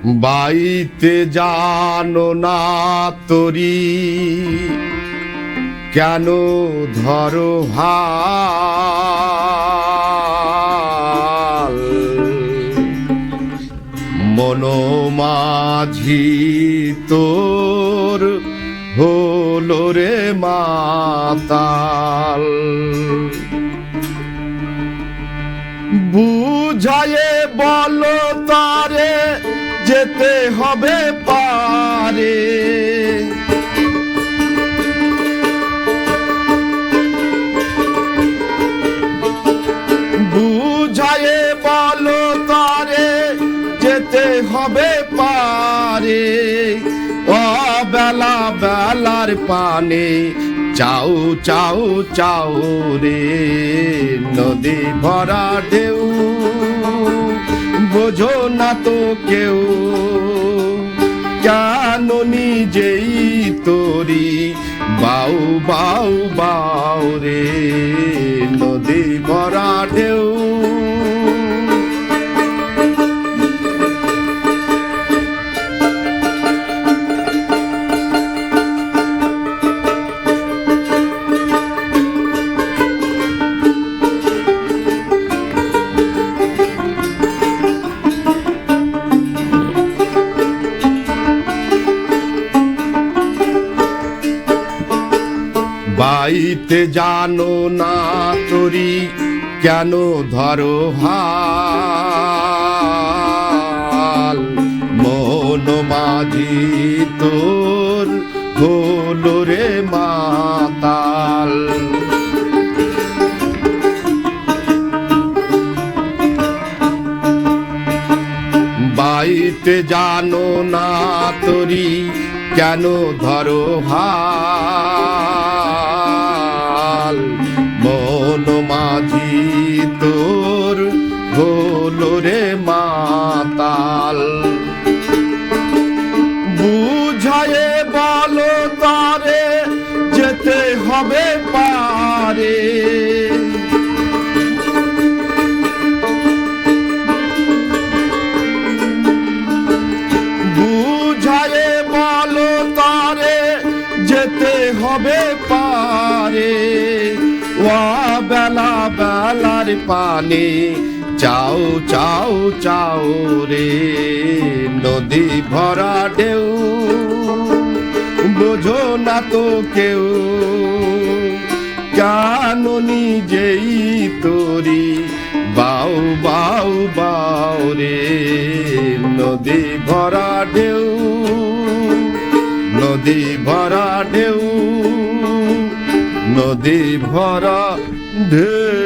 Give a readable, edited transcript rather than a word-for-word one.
বাইতে জানো না তরি কেন ধরো হাল মনোমাঝি তোর হলো রে মাতাল বুঝায়ে বলো তারে যেতে হবে পারে বুঝায়ে বলো তারে যেতে হবে পারে অবেলা বেলার পানে চাও চাও চাও রে নদী ভরা ঢেউ বোঝো না তো কেউ কেন নিজেই তোরি বাউ বাউ বাউ রে নদী ভরা ঢেউ বাইতে জানো না তরি কেন ধরো হাল মনোমাঝি তোর হলো রে মাতাল বাইতে জানো না তরি কেন ধরো হাল মনোমাঝি তোর হলো রে মাতাল বুঝায়ে বলো তারে যেতে হবে পারে বুঝায়ে বলো তারে যেতে হবে পারে ও বেলা বেলার পানে চাও চাও চাও রে নদী ভরা ঢেউ বোঝো না তো কেউ কেন নিজেই তোরি বাউ বাউ বাউ রে নদী ভরা ঢেউ নদী ভরা ঢেউ নদী ভরা ঢেউ